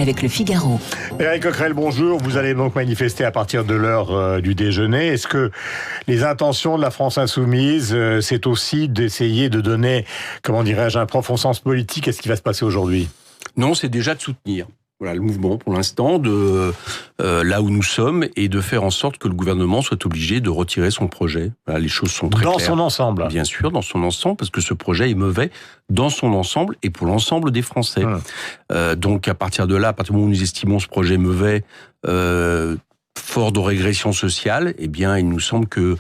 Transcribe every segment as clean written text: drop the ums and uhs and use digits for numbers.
avec Le Figaro. Éric Coquerel, bonjour. Vous allez donc manifester à partir de l'heure du déjeuner. Est-ce que les intentions de la France Insoumise, c'est aussi d'essayer de donner, comment dirais-je, un profond sens politique à ce qui va se passer aujourd'hui ? Non, c'est déjà de soutenir. Voilà, le mouvement, pour l'instant, de là où nous sommes, et de faire en sorte que le gouvernement soit obligé de retirer son projet. Voilà, les choses sont très claires. Dans son ensemble. Bien sûr, dans son ensemble, parce que ce projet est mauvais dans son ensemble et pour l'ensemble des Français. Donc, à partir de là, à partir du moment où nous estimons ce projet mauvais, fort de régression sociale, eh bien, il nous semble que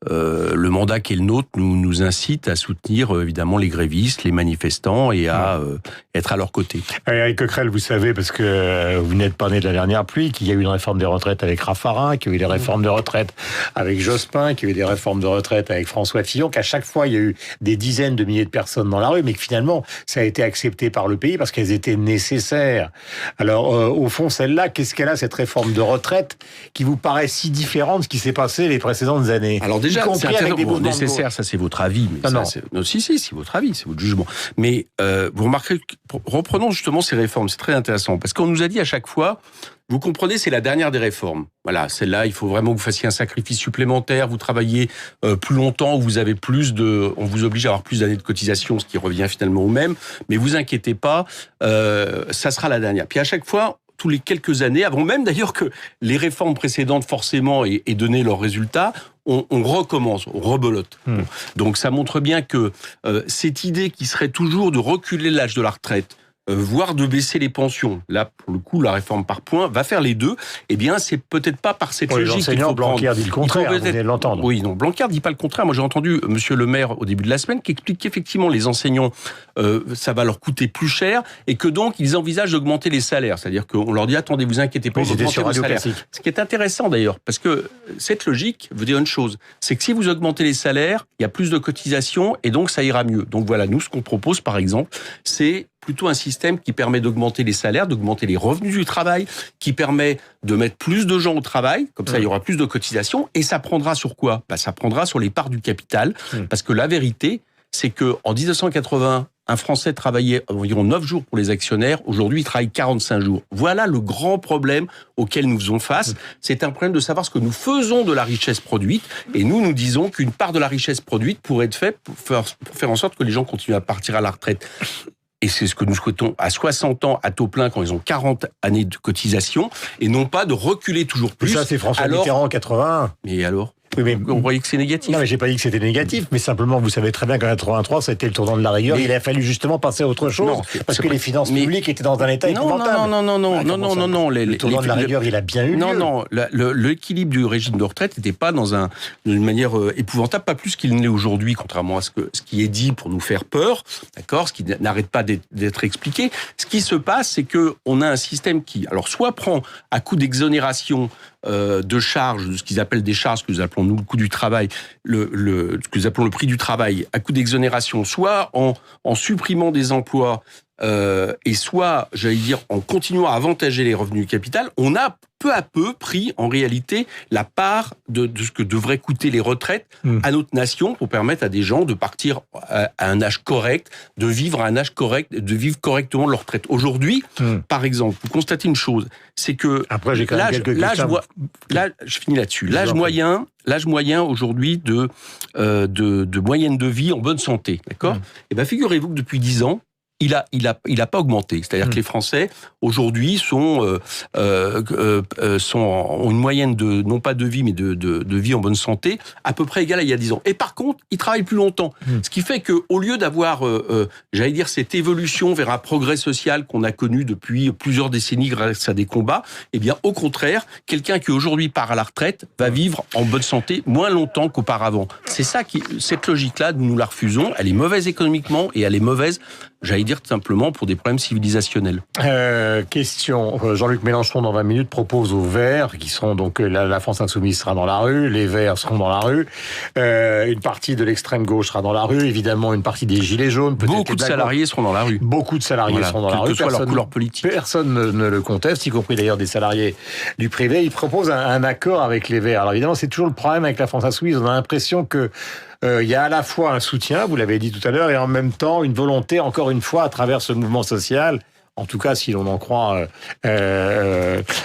le mandat qui est le nôtre nous incite à soutenir évidemment les grévistes, les manifestants et à être à leur côté. Éric Coquerel, vous savez, parce que vous n'êtes pas né de la dernière pluie, qu'il y a eu une réforme des retraites avec Raffarin, qu'il y a eu des réformes de retraite avec Jospin, qu'il y a eu des réformes de retraite avec François Fillon, qu'à chaque fois il y a eu des dizaines de milliers de personnes dans la rue, mais que finalement ça a été accepté par le pays parce qu'elles étaient nécessaires. Alors au fond, celle-là, qu'est-ce qu'elle a, cette réforme de retraite, qui vous paraît si différente de ce qui s'est passé les précédentes années ? Alors déjà, c'est nécessaire, ça c'est votre avis. Mais non. C'est votre avis, c'est votre jugement. Mais vous remarquerez, reprenons justement ces réformes, c'est très intéressant, parce qu'on nous a dit à chaque fois, vous comprenez, c'est la dernière des réformes. Voilà, celle-là, il faut vraiment que vous fassiez un sacrifice supplémentaire, vous travaillez plus longtemps, vous avez on vous oblige à avoir plus d'années de cotisation, ce qui revient finalement au même, mais vous inquiétez pas, ça sera la dernière. Puis à chaque fois, tous les quelques années, avant même d'ailleurs que les réformes précédentes forcément aient donné leurs résultats, on recommence, on rebelote. Donc ça montre bien que cette idée qui serait toujours de reculer l'âge de la retraite, voire de baisser les pensions, là pour le coup la réforme par points va faire les deux, eh bien c'est peut-être pas par cette logique qu'il faut prendre. Blanquer dit le contraire, vous venez de l'entendre. Oui, non, Blanquer dit pas le contraire. Moi j'ai entendu monsieur le maire au début de la semaine qui explique qu'effectivement les enseignants, ça va leur coûter plus cher et que donc ils envisagent d'augmenter les salaires. C'est-à-dire qu'on leur dit attendez, vous inquiétez pas, augmentez vos salaires. Ce qui est intéressant d'ailleurs, parce que cette logique veut dire une chose, c'est que si vous augmentez les salaires, il y a plus de cotisations et donc ça ira mieux. Donc voilà, nous ce qu'on propose par exemple, c'est plutôt un système qui permet d'augmenter les salaires, d'augmenter les revenus du travail, qui permet de mettre plus de gens au travail, comme ça il y aura plus de cotisations, et ça prendra sur quoi ? Ça prendra sur les parts du capital, parce que la vérité, c'est que en 1980, un Français travaillait environ 9 jours pour les actionnaires, aujourd'hui il travaille 45 jours. Voilà le grand problème auquel nous faisons face. C'est un problème de savoir ce que nous faisons de la richesse produite, et nous disons qu'une part de la richesse produite pourrait être faite pour faire en sorte que les gens continuent à partir à la retraite. Et c'est ce que nous souhaitons à 60 ans, à taux plein, quand ils ont 40 années de cotisation, et non pas de reculer toujours plus. Ça, c'est François Mitterrand en 81. Mais alors ? Oui, mais on voyait que c'est négatif. Non, mais j'ai pas dit que c'était négatif, mais simplement, vous savez très bien qu'en 83, ça a été le tournant de la rigueur. Il a fallu justement passer à autre chose, parce que les finances publiques étaient dans un état épouvantable. Non. Le tournant de la rigueur, il a bien eu lieu. Non. L'équilibre du régime de retraite n'était pas d'une manière épouvantable, pas plus qu'il ne l'est aujourd'hui, contrairement à ce qui est dit pour nous faire peur, d'accord, ce qui n'arrête pas d'être expliqué. Ce qui se passe, c'est que on a un système qui, alors, soit prend à coup d'exonération de charges, de ce qu'ils appellent des charges, que nous appelons nous le coût du travail, ce que nous appelons le prix du travail, à coup d'exonération, soit en supprimant des emplois, et soit, j'allais dire, en continuant à avantager les revenus du capital, on a peu à peu pris, en réalité, la part de ce que devraient coûter les retraites à notre nation pour permettre à des gens de partir à un âge correct, de vivre à un âge correct, de vivre correctement leur retraite. Aujourd'hui, par exemple, vous constatez une chose, c'est que après, j'ai quand même quelques questions. Là, je finis là-dessus. L'âge moyen aujourd'hui de moyenne de vie en bonne santé, d'accord ? Eh ben, figurez-vous que depuis 10 ans, il a pas augmenté. C'est-à-dire que les Français aujourd'hui ont une moyenne de non pas de vie mais de vie en bonne santé à peu près égale à il y a 10 ans. Et par contre, ils travaillent plus longtemps. Ce qui fait que au lieu d'avoir j'allais dire cette évolution vers un progrès social qu'on a connu depuis plusieurs décennies grâce à des combats, eh bien au contraire, quelqu'un qui aujourd'hui part à la retraite va vivre en bonne santé moins longtemps qu'auparavant. C'est ça cette logique-là, nous la refusons. Elle est mauvaise économiquement et elle est mauvaise, j'allais dire simplement pour des problèmes civilisationnels. Question. Jean-Luc Mélenchon, dans 20 minutes, propose aux Verts, qui seront donc, la France Insoumise sera dans la rue, les Verts seront dans la rue, une partie de l'extrême gauche sera dans la rue, évidemment une partie des Gilets jaunes. Beaucoup de salariés seront dans la rue. Beaucoup de salariés seront dans la rue. Quelle que soit leur couleur politique. Personne ne le conteste, y compris d'ailleurs des salariés du privé. Il propose un accord avec les Verts. Alors évidemment, c'est toujours le problème avec la France Insoumise. On a l'impression que il y a à la fois un soutien, vous l'avez dit tout à l'heure, et en même temps une volonté, encore une fois, à travers ce mouvement social, en tout cas si l'on en croit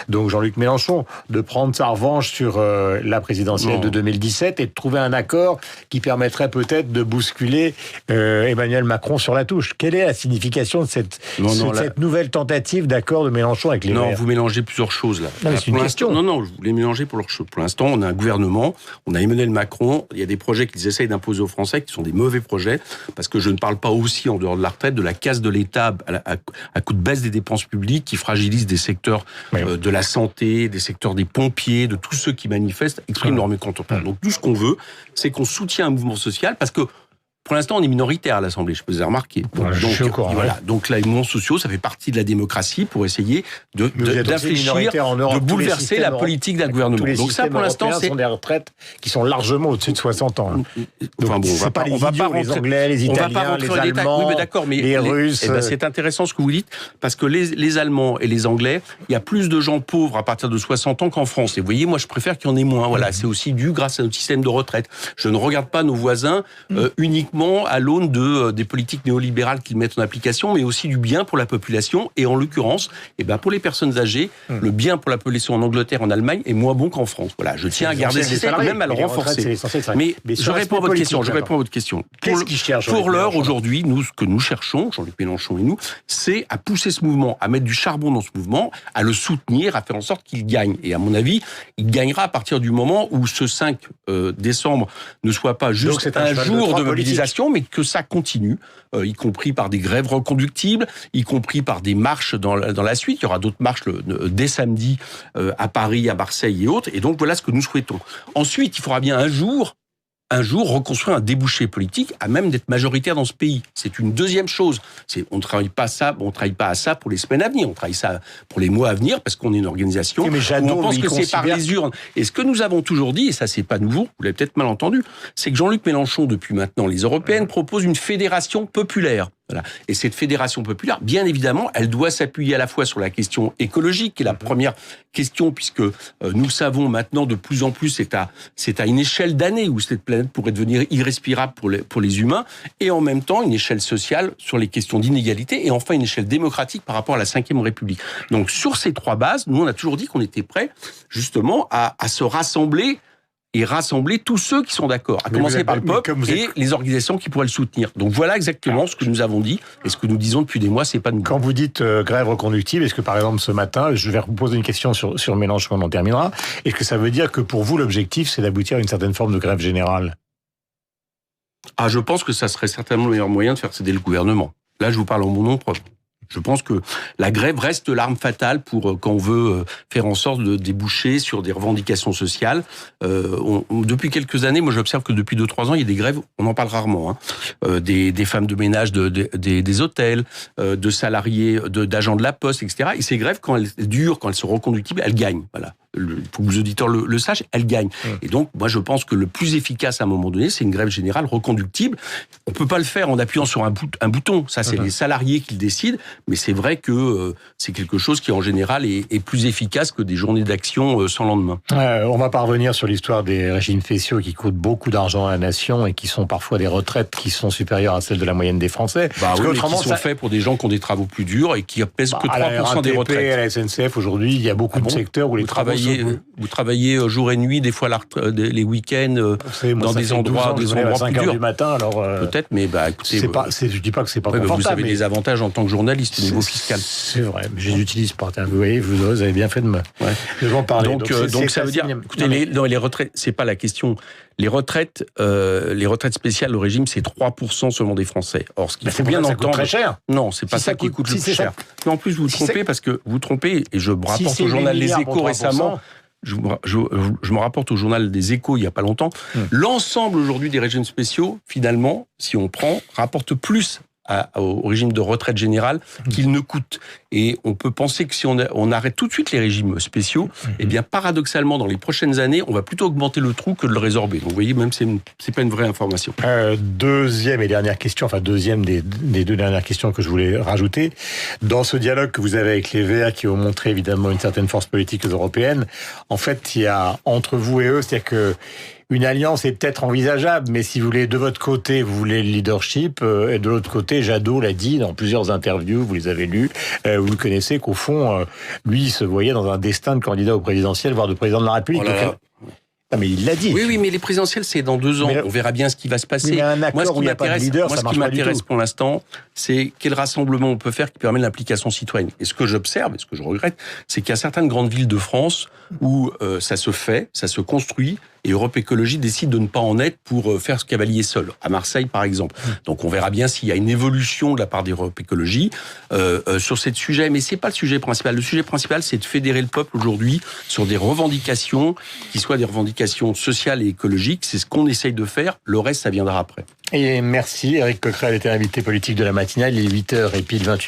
donc Jean-Luc Mélenchon, de prendre sa revanche sur la présidentielle de 2017 et de trouver un accord qui permettrait peut-être de bousculer Emmanuel Macron sur la touche. Quelle est la signification de cette nouvelle tentative d'accord de Mélenchon avec les Verts? Non, vous mélangez plusieurs choses là. Non, c'est une question. Non, je voulais mélanger pour l'instant, on a un gouvernement, on a Emmanuel Macron, il y a des projets qu'ils essayent d'imposer aux Français qui sont des mauvais projets, parce que je ne parle pas aussi, en dehors de la retraite, de la casse de l'État à coup de baisse des dépenses publiques qui fragilise des secteurs de la santé, des secteurs des pompiers, de tous ceux qui manifestent, expriment leur mécontentement. Donc tout ce qu'on veut, c'est qu'on soutient un mouvement social, parce que pour l'instant, on est minoritaire à l'Assemblée, je peux vous avoir remarqué. Donc là, les mouvements sociaux, ça fait partie de la démocratie pour essayer d'infléchir, de bouleverser la politique d'un gouvernement. Donc ça, pour l'instant, c'est sont des retraites qui sont largement au-dessus de 60 ans. Enfin bon, on va pas les Anglais, les Italiens, les Allemands, oui, mais d'accord, mais les Russes. C'est intéressant ce que vous dites, parce que les Allemands et les Anglais, il y a plus de gens pauvres à partir de 60 ans qu'en France. Et vous voyez, moi, je préfère qu'il y en ait moins. Voilà, c'est aussi dû grâce à notre système de retraite. Je ne regarde pas nos voisins uniquement à l'aune des politiques néolibérales qu'ils mettent en application, mais aussi du bien pour la population. Et en l'occurrence, pour les personnes âgées, le bien pour la population en Angleterre, en Allemagne, est moins bon qu'en France. Voilà, je tiens à garder ce système, même à le renforcer. Mais je réponds à votre question. Qu'est-ce qu'ils cherchent pour l'heure, aujourd'hui, ce que nous cherchons, Jean-Luc Mélenchon et nous, c'est à pousser ce mouvement, à mettre du charbon dans ce mouvement, à le soutenir, à faire en sorte qu'il gagne. Et à mon avis, il gagnera à partir du moment où ce 5 décembre ne soit pas juste un jour de mobilisation, mais que ça continue, y compris par des grèves reconductibles, y compris par des marches dans la suite. Il y aura d'autres marches dès samedi à Paris, à Marseille et autres. Et donc voilà ce que nous souhaitons. Ensuite, il faudra bien un jour reconstruire un débouché politique à même d'être majoritaire dans ce pays. C'est une deuxième chose. On ne travaille pas à ça pour les semaines à venir. On travaille ça pour les mois à venir parce qu'on est une organisation. Mais on pense que c'est par les urnes. Et ce que nous avons toujours dit, et ça c'est pas nouveau, vous l'avez peut-être mal entendu, c'est que Jean-Luc Mélenchon, depuis maintenant les européennes, propose une fédération populaire. Voilà. Et cette fédération populaire, bien évidemment, elle doit s'appuyer à la fois sur la question écologique, qui est la première question, puisque nous savons maintenant de plus en plus, c'est à une échelle d'années où cette planète pourrait devenir irrespirable pour les humains, et en même temps une échelle sociale sur les questions d'inégalité, et enfin une échelle démocratique par rapport à la Ve République. Donc sur ces trois bases, nous on a toujours dit qu'on était prêts justement à se rassembler et rassembler tous ceux qui sont d'accord, à commencer par le peuple et les organisations qui pourraient le soutenir. Donc voilà exactement ce que nous avons dit et ce que nous disons depuis des mois, c'est pas nouveau. Quand vous dites grève reconductible, est-ce que par exemple ce matin, je vais vous poser une question sur Mélenchon, on en terminera, est-ce que ça veut dire que pour vous l'objectif c'est d'aboutir à une certaine forme de grève générale? Je pense que ça serait certainement le meilleur moyen de faire céder le gouvernement. Là, je vous parle en mon nom propre. Je pense que la grève reste l'arme fatale pour quand on veut faire en sorte de déboucher sur des revendications sociales. Depuis quelques années, moi j'observe que depuis 2-3 ans, il y a des grèves, on en parle rarement, des femmes de ménage des hôtels, de salariés, d'agents de la Poste, etc. Et ces grèves, quand elles durent, quand elles sont reconductibles, elles gagnent. Voilà. Pour que les auditeurs le sachent, elles gagnent. Et donc, moi, je pense que le plus efficace à un moment donné, c'est une grève générale reconductible. On peut pas le faire en appuyant sur un bouton. Ça, c'est les salariés qui le décident. Mais c'est vrai que c'est quelque chose qui, en général, est plus efficace que des journées d'action sans lendemain. On va pas revenir sur l'histoire des régimes spéciaux qui coûtent beaucoup d'argent à la nation et qui sont parfois des retraites qui sont supérieures à celles de la moyenne des Français. Parce que autrement, qui sont faits pour des gens qui ont des travaux plus durs et qui pèsent que 3% des retraites. À la SNCF, aujourd'hui, il y a beaucoup de secteurs où les travaux vous travaillez jour et nuit, des fois les week-ends, dans des endroits plus durs. Du matin, alors peut-être, mais écoutez, je dis pas que c'est pas confortable. Vous avez des avantages en tant que journaliste au niveau fiscal. C'est vrai, mais je les utilise pas. Vous voyez, vous avez bien fait de m'en parler. Donc ça veut dire, écoutez, les retraites, c'est pas la question. Les retraites spéciales, le régime, c'est 3% seulement des Français. Or, ce qu'il faut bien entendre, très cher. Non, c'est pas ça qui coûte le plus cher. Mais en plus, vous trompez parce que vous trompez. Et je me rapporte au journal Les Échos récemment. Je me rapporte au journal des Échos il y a pas longtemps. L'ensemble aujourd'hui des régimes spéciaux, finalement, si on prend, rapporte plus au régime de retraite générale qu'il ne coûte. Et on peut penser que si on arrête tout de suite les régimes spéciaux, eh bien paradoxalement dans les prochaines années, on va plutôt augmenter le trou que de le résorber. Donc vous voyez, même c'est pas une vraie information. Deuxième et dernière question, deuxième des deux dernières questions que je voulais rajouter. Dans ce dialogue que vous avez avec les Verts, qui ont montré évidemment une certaine force politique européenne, en fait, il y a entre vous et eux, c'est-à-dire que une alliance est peut-être envisageable, mais si vous voulez, de votre côté, vous voulez le leadership, et de l'autre côté, Jadot l'a dit dans plusieurs interviews, vous les avez lues, vous le connaissez, qu'au fond, lui, il se voyait dans un destin de candidat au présidentiel, voire de président de la République. Oh là là. Non, mais il l'a dit. Oui, mais les présidentielles, c'est dans 2 ans. On verra bien ce qui va se passer. Moi, ce qui m'intéresse pour l'instant, c'est quel rassemblement on peut faire qui permet l'implication citoyenne. Et ce que j'observe, et ce que je regrette, c'est qu'il y a certaines grandes villes de France où ça se fait, ça se construit, et Europe Écologie décide de ne pas en être pour faire ce cavalier seul. À Marseille, par exemple. Donc, on verra bien s'il y a une évolution de la part d'Europe Écologie sur ce sujet. Mais c'est pas le sujet principal. Le sujet principal, c'est de fédérer le peuple aujourd'hui sur des revendications qui soient des revendications sociales et écologiques. C'est ce qu'on essaye de faire. Le reste, ça viendra après. Et merci. Éric Coquerel était l'invité politique de la matinale. Il est 8h et pile 28.